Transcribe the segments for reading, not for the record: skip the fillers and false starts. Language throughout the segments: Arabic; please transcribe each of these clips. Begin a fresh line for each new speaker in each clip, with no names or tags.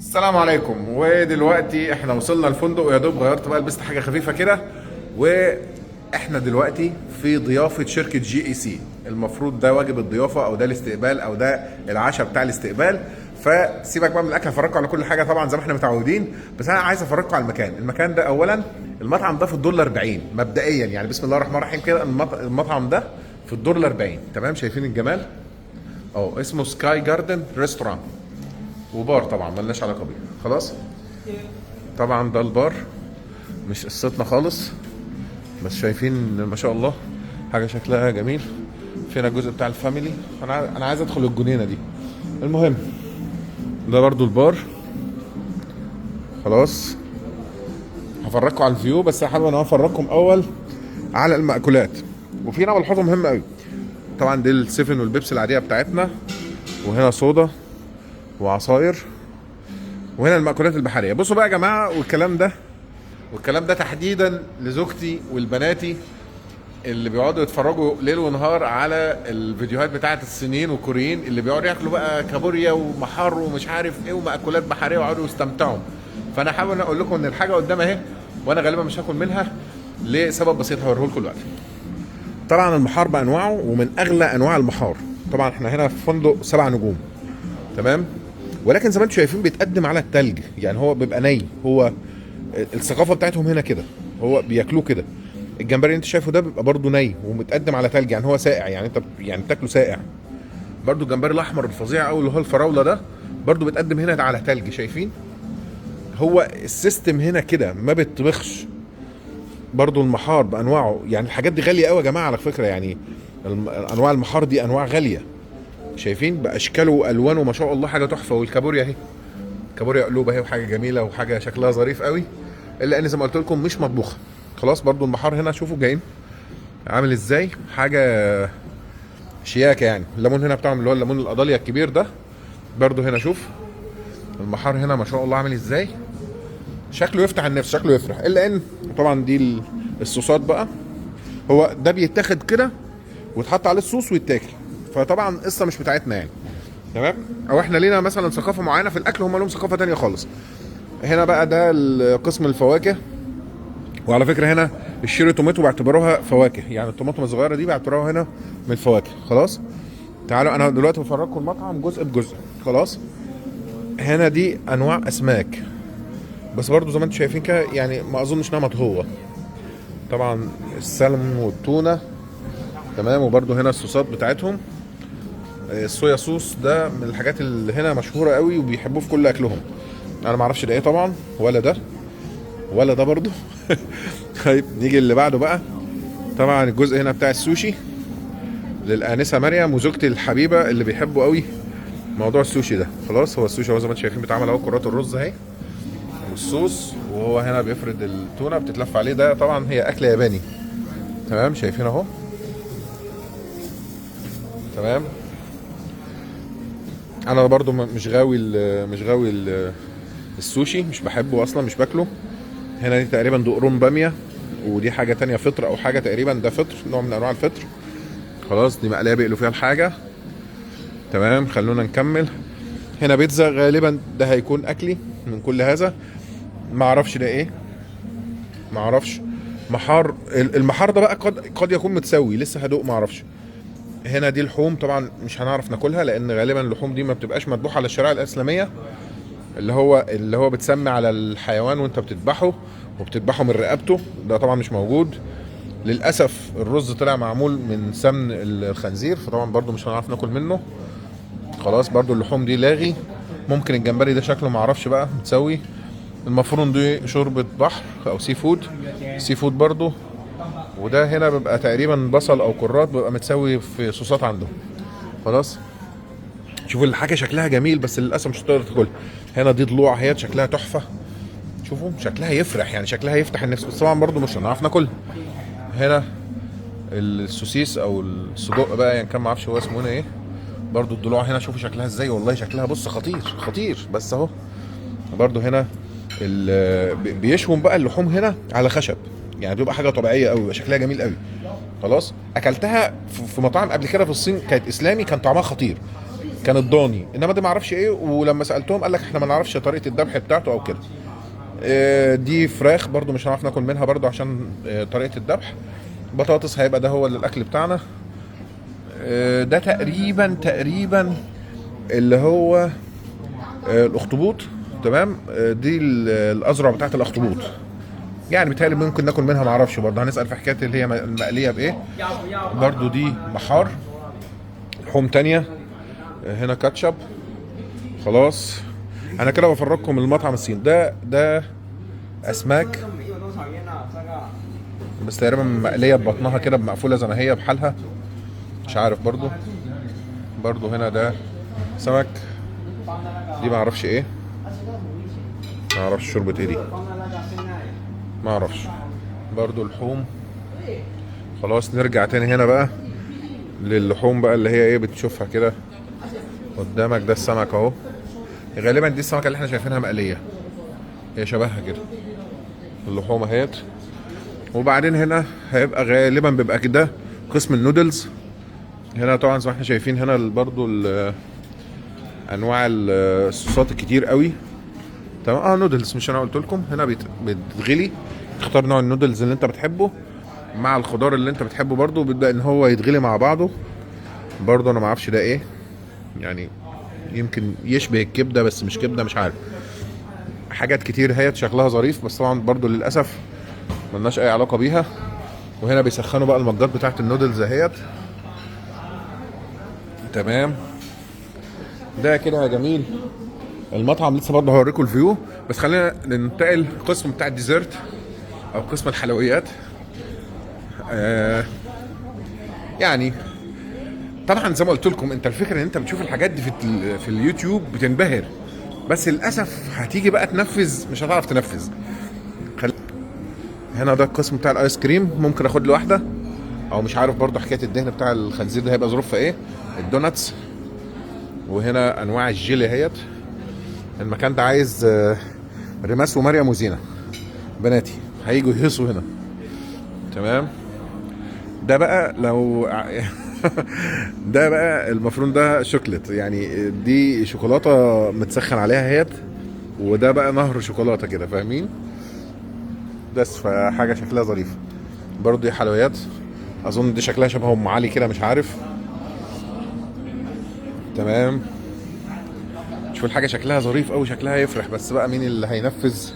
السلام عليكم. ودلوقتي احنا وصلنا الفندق ويا دوب غيرت بقى، لبست حاجه خفيفه كده. واحنا دلوقتي في ضيافه شركه جي اي سي. المفروض ده واجب الضيافه او ده الاستقبال او ده العشاء بتاع الاستقبال. فسيبك بقى من الاكل، هفرجكم على كل حاجه طبعا زي ما احنا متعودين. بس انا عايز افرجكم على المكان ده. اولا المطعم ده في الدور 40 مبدئيا، يعني بسم الله الرحمن الرحيم كده. المطعم ده في الدور 40. تمام، شايفين الجمال؟ اسمه سكاي جاردن ريستوران وبار، طبعا ملناش علاقه بيه خلاص. طبعا ده البار، مش قصتنا خالص، بس شايفين ما شاء الله حاجه شكلها جميل. فينا الجزء بتاع الفاميلي. انا عايز ادخل الجنينه دي. المهم ده برضو البار خلاص. هفرجكم على الفيو، بس حابب انا افرجكم اول على المأكولات. وفي نوع ملحوظه مهمه قوي، طبعا دي السيفن والبيبسي العاديه بتاعتنا، وهنا صودا وعصاير، وهنا المأكولات البحريه. بصوا بقى يا جماعه، والكلام ده تحديدا لزوجتي والبناتي اللي بيقعدوا يتفرجوا ليل ونهار على الفيديوهات بتاعت الصينيين والكوريين اللي بيقعدوا ياكلوا بقى كابوريا ومحار ومش عارف ايه ومأكولات بحريه ويقعدوا يستمتعوا. فانا حابب اقول لكم ان الحاجه قدام اهي، وانا غالبا مش هاكل منها لسبب بسيط هوريه لكم دلوقتي. طبعا المحار بانواعه، ومن اغلى انواع المحار. طبعا احنا هنا في فندق 7 نجوم، تمام. ولكن زي ما انتم شايفين بيتقدم على التلج، يعني هو بيبقى ني. هو الثقافه بتاعتهم هنا كده، هو بياكلوه كده. الجمبري اللي انت شايفه ده بيبقى برضه ني ومتقدم على تلج، يعني هو ساقع، يعني انت يعني بتاكله ساقع. برضه الجمبري الاحمر الفظيع قوي اللي هو الفراوله ده برضه بيتقدم هنا على تلج. شايفين هو السيستم هنا كده ما بيتطبخش. برضه المحار بانواعه، يعني الحاجات دي غاليه قوي يا جماعه على فكره. يعني انواع المحار دي انواع غاليه، شايفين باشكاله والوانه ما شاء الله حاجه تحفه. والكابوريا اهي، كابوريا قلوب اهي، وحاجه جميله وحاجه شكلها ظريف قوي، الا ان زي ما قلت لكم مش مطبوخه خلاص. برضو المحار هنا شوفوا جايين عامل ازاي، حاجه شياكه. يعني الليمون هنا بتاعهم اللي هو الليمون القضاليا الكبير ده، برضو هنا شوف المحار هنا ما شاء الله عامل ازاي، شكله يفتح النفس، شكله يفرح. الا ان طبعا دي الصوصات بقى، هو ده بيتاخد كده ويتحط عليه الصوص ويتاكل. فطبعا قصه مش بتاعتنا يعني، تمام. او احنا لينا مثلا ثقافه معينه في الاكل، هم لهم ثقافه تانية خالص. هنا بقى ده قسم الفواكه. وعلى فكره هنا الشيري توماتو باعتبروها فواكه، يعني الطماطم الصغيره دي باعتبروها هنا من الفواكه خلاص. تعالوا انا دلوقتي بفرجكم المطعم جزء بجزء خلاص. هنا دي انواع اسماك، بس برضو زي ما انتم شايفين كده، يعني ما اظنش انها مطهوه. طبعا السلمون والتونه، تمام. وبرضو هنا الصوصات بتاعتهم، الصويا صوص ده من الحاجات اللي هنا مشهوره قوي وبيحبوه في كل اكلهم. انا ما اعرفش ده ايه طبعا، ولا ده ولا ده برضو. طيب نيجي اللي بعده بقى. طبعا الجزء هنا بتاع السوشي للانسه مريم وزوجتي الحبيبه اللي بيحبوا قوي موضوع السوشي ده خلاص. هو السوشي هو زي ما انتم شايفين بيتعمل اهو، كرات الرز اهي والصوص، وهو هنا بيفرد التونه بتتلف عليه. ده طبعا هي اكل ياباني، تمام. شايفين اهو، تمام. انا برضو مش غاوي السوشي، مش بحبه اصلا، مش باكله. هنا دي تقريبا دقرون باميه، ودي حاجه تانية فطر او حاجه، تقريبا ده فطر، نوع من انواع الفطر خلاص. دي مقليه بيقلوا فيها الحاجه، تمام. خلونا نكمل. هنا بيتزا، غالبا ده هيكون اكلي من كل هذا. ما اعرفش ده ايه، ما اعرفش. محار، المحار ده بقى قد يكون متسوي، لسه هدوق ما اعرفش. هنا دي لحوم، طبعا مش هنعرف ناكلها لان غالبا اللحوم دي ما بتبقاش مذبوحه على الشريعه الاسلاميه، اللي هو بتسمي على الحيوان وانت بتذبحه، وبتذبحه من رقبته. ده طبعا مش موجود للاسف. الرز طلع معمول من سمن الخنزير، فطبعا برضو مش هنعرف ناكل منه خلاص. برضو اللحوم دي لاغي. ممكن الجمبري ده شكله معرفش بقى متسوي. المفروض دي شوربه بحر او سي فود برضو. وده هنا بيبقى تقريبا بصل او كرات، بيبقى متسوي في صوصات عنده خلاص. شوفوا الحاجه شكلها جميل، بس للاسف مش هتقدر تاكلها. هنا دي ضلوع اهي، شكلها تحفه. شوفوا شكلها يفرح، يعني شكلها يفتح النفس، بس طبعا برضو مش هنعرف ناكلها. هنا السوسيس او السجق بقى، يعني كان ما اعرفش هو اسمه ايه. برضو الضلوع هنا شوفوا شكلها ازاي، والله شكلها بص خطير خطير. بس اهو برضو هنا بيشوم بقى اللحوم هنا على خشب، يعني بيبقى حاجه طبيعيه قوي، بيبقى شكلها جميل قوي خلاص. اكلتها في مطاعم قبل كده في الصين، كانت اسلامي، كان طعمها خطير. كانت ضاني، انما دي ما اعرفش ايه. ولما سالتهم قال لك احنا ما نعرفش طريقه الذبح بتاعته او كده. دي فراخ برضو مش هنعرف ناكل منها برضو عشان طريقه الذبح. بطاطس هيبقى ده هو الاكل بتاعنا. ده تقريبا اللي هو الاخطبوط. تمام. دي الاذرع بتاعت الاخطبوط، يعني بيتهيألي ممكن ناكل منها، معرفش برضه. هنسأل في حكايه اللي هي المقليه بايه. برضه دي بحار، لحوم تانية. هنا كاتشب. خلاص انا كده بفرجكم المطعم الصيني. ده اسماك، بس تقريبا مقليه ببطنها كده، مقفوله زي ما هي بحالها، مش عارف برضه هنا ده سمك. دي ما اعرفش ايه، ما اعرفش شوربه ايه دي، ما اعرفش. برضو لحوم. خلاص نرجع تاني هنا بقى للحوم بقى اللي هي ايه بتشوفها كده قدامك. ده السمك اهو، غالبا دي السمكه اللي احنا شايفينها مقليه، هي شبهها كده. اللحوم اهيت. وبعدين هنا هيبقى غالبا بيبقى كده قسم النودلز. هنا طبعا زي ما احنا شايفين هنا برضو انواع الصوصات الكتير قوي. تمام. نودلز، مش انا قلت لكم هنا بيتغلي، تختار نوع النودلز اللي انت بتحبه مع الخضار اللي انت بتحبه، برضو بيبدا ان هو يتغلي مع بعضه. برضو انا ما اعرفش ده ايه، يعني يمكن يشبه الكبده بس مش كبده، مش عارف. حاجات كتير هي شكلها ظريف، بس طبعا برضو للاسف ملناش اي علاقه بيها. وهنا بيسخنوا بقى المجات بتاعت النودلز اهيت. تمام. ده كده يا جميل المطعم. لسه برضه هوريكم الفيو، بس خلينا ننتقل القسم بتاع الديزرت او قسم الحلويات. يعني طبعا زي ما قلت لكم، انت الفكره ان انت بتشوف الحاجات دي في اليوتيوب بتنبهر، بس للاسف هتيجي بقى تنفذ مش هتعرف تنفذ. هنا ده القسم بتاع الايس كريم، ممكن اخد لي واحده، او مش عارف برضه حكايه الدهن بتاع الخنزير ده هيبقى ظروفها ايه. الدوناتس. وهنا انواع الجيلي اهيت. المكان ده عايز ريماس ومريم وزينه بناتي هيجوا يهيصوا هنا. تمام. ده بقى لو ده بقى المفروض ده شوكليت، يعني دي شوكولاته متسخن عليها اهيت، وده بقى نهر شوكولاته كده، فاهمين؟ بس فحاجه شكلها ظريف. برضه دي حلويات، اظن دي شكلها شبه ام علي كده، مش عارف. تمام. شوف الحاجه شكلها ظريف قوي، شكلها يفرح، بس بقى مين اللي هينفذ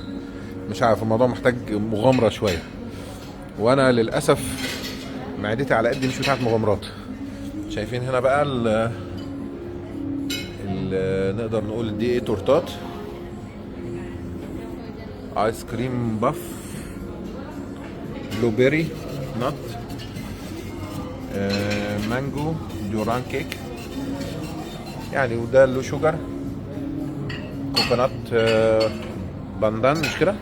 مش عارف. الموضوع محتاج مغامره شويه، وانا للاسف معدتي على قد مش بتاعت مغامرات. شايفين هنا بقى نقدر نقول دي ايه، تورتات، ايس كريم باف، بلو بيري نت، مانجو، دوران كيك يعني، وده له شوجر، كوكونات باندان، مش كده؟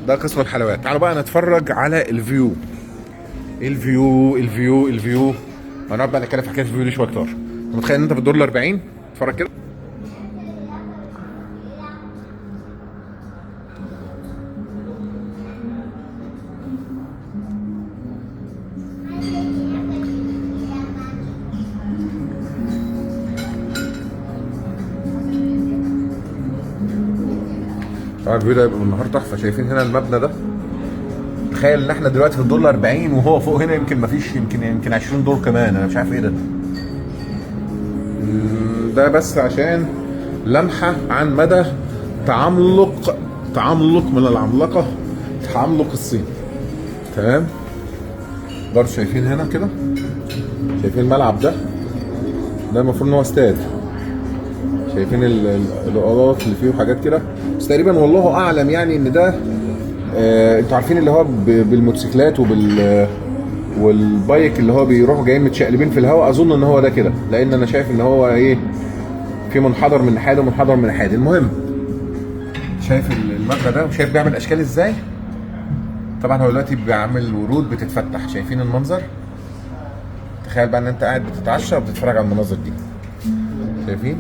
ده قسم الحلويات. تعالوا بقى نتفرج على الفيو. الفيو هنقعد بقى نتكلم في حكايه الفيو دي شويه اكتر. انت متخيل ان انت في الدور ال 40 اتفرج كده. الفيو ده يبقى بالنهار تحفه. شايفين هنا المبنى ده؟ تخيل ان احنا دلوقتي في الدور ال 40 وهو فوق هنا يمكن مفيش، يمكن 20 دور كمان، انا مش عارف ايه ده. ده بس عشان لمحه عن مدى تعملق من العملاقه، تعملق الصين. تمام. برضه شايفين هنا كده، شايفين الملعب ده المفروض ان هو استاد. شايفين الاضاءات اللي فيه وحاجات كده، بس تقريبا والله اعلم يعني ان ده انتوا عارفين اللي هو بالموتوسيكلات والبايك اللي هو بيروحوا جايين متشقلبين في الهواء. اظن ان هو ده كده، لان انا شايف ان هو ايه، في منحدر من ناحيه ومنحدر من ناحيه. المهم شايف المبنى ده وشايف بيعمل اشكال ازاي. طبعا هو دلوقتي بيعمل ورود بتتفتح. شايفين المنظر؟ تخيل بقى ان انت قاعد بتتعشى وبتتفرج على المناظر دي. شايفين؟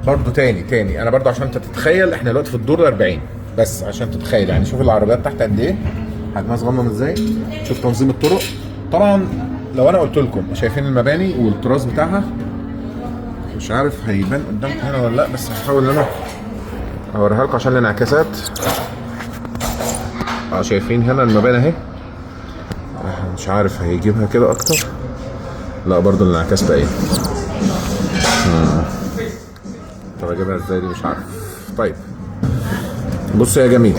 برضه تاني انا برضه عشان انت تتخيل احنا دلوقتي في الدور 40 بس عشان تتخيل. يعني شوف العربيات تحت قد ايه، حجمها صغنن ازاي. شوف تنظيم الطرق. طبعا لو انا قلت لكم شايفين المباني والتراث بتاعها، مش عارف هيبان قدامكم هنا ولا لا، بس هحاول ان انا اوريها لكم عشان الانعكاسات. شايفين هنا المباني اهي، مش عارف هيجيبها كده اكتر، لا برضو الانعكاس باين. طب اجيبها ازاي دي مش عارف. طيب بص يا جميل،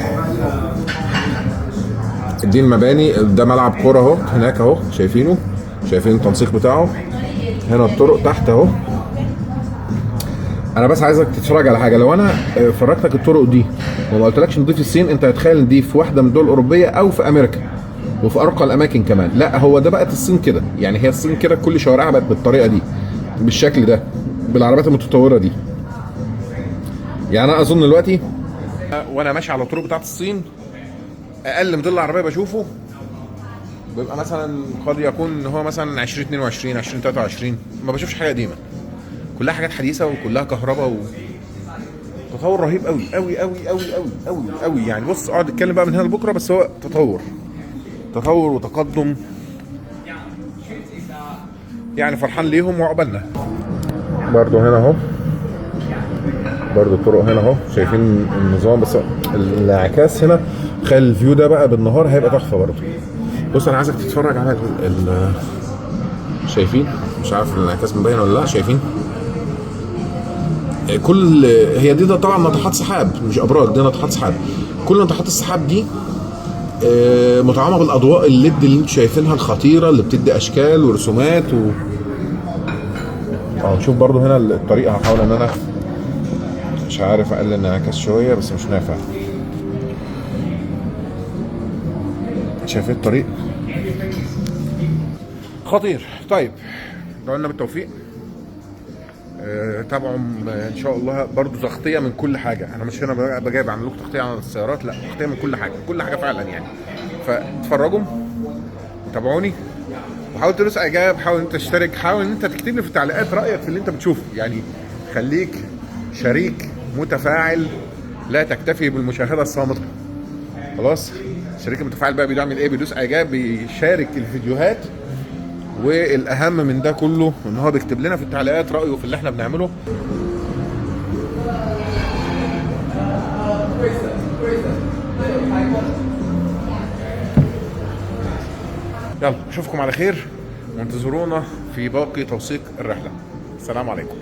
دي المباني، ده ملعب كوره اهو هناك اهو، شايفين التنسيق بتاعه، هنا الطرق تحت اهو. انا بس عايزك تتفرج على حاجه، لو انا فرجتك الطرق دي وما قلتلكش ان دي في الصين، انت هتخيل ان دي في واحده من الدول الاوروبيه او في امريكا وفي ارقى الاماكن كمان. لا، هو ده بقت الصين كده، يعني هي الصين كده كل شوارعها بقت بالطريقه دي، بالشكل ده، بالعربيات المتطوره دي. يعني انا اظن دلوقتي وانا ماشي على الطرق بتاعت الصين، اقل موديل العربيه بشوفه بيبقى مثلا قد يكون ان هو مثلا 2022 2023، ما بشوفش حاجه قديمه، كلها حاجات حديثه وكلها كهرباء تطور رهيب قوي قوي قوي قوي قوي قوي قوي. يعني بص اقعد اتكلم بقى من هنا لبكره، بس هو تطور وتقدم، يعني فرحان ليهم وعقبالنا. برضو هنا اهو، برضو الطرق هنا اهو، شايفين النظام، بس الانعكاس هنا خلي الفيو ده بقى بالنهار هيبقى تحفه برضو. بص انا عايزك تتفرج على شايفين، مش عارف الانعكاس مبين ولا لا، شايفين كل هي دي، ده طبعا ناطحات سحاب مش ابراج، دي ناطحات سحاب. كل ناطحات السحاب دي متعامه بالاضواء الليد اللي انتم شايفينها الخطيره، اللي بتدي اشكال ورسومات شوف برضو هنا الطريقه، هحاول ان انا مش عارف اقلل الانعكاس شويه بس مش نافع. شايفين الطريق خطير. طيب دعوا لنا بالتوفيق، تابعوا ان شاء الله برضو تغطيه من كل حاجه. انا مش هنا بجايب اعمل لكم تغطيه عن السيارات، لا، تغطيه من كل حاجه، كل حاجه فعلا يعني. فاتفرجوا، تابعوني، وحاول تدوس اعجاب، حاول انت تشترك، حاول ان انت تكتب لي في التعليقات رايك في اللي انت بتشوفه، يعني خليك شريك متفاعل، لا تكتفي بالمشاهده الصامته. خلاص، الشريك المتفاعل بقى بيعمل ايه؟ بيدوس اعجاب، بيشارك الفيديوهات، والاهم من ده كله ان هو بيكتب لنا في التعليقات رايه في اللي احنا بنعمله. يلا اشوفكم على خير، وانتظرونا في باقي توثيق الرحله. السلام عليكم.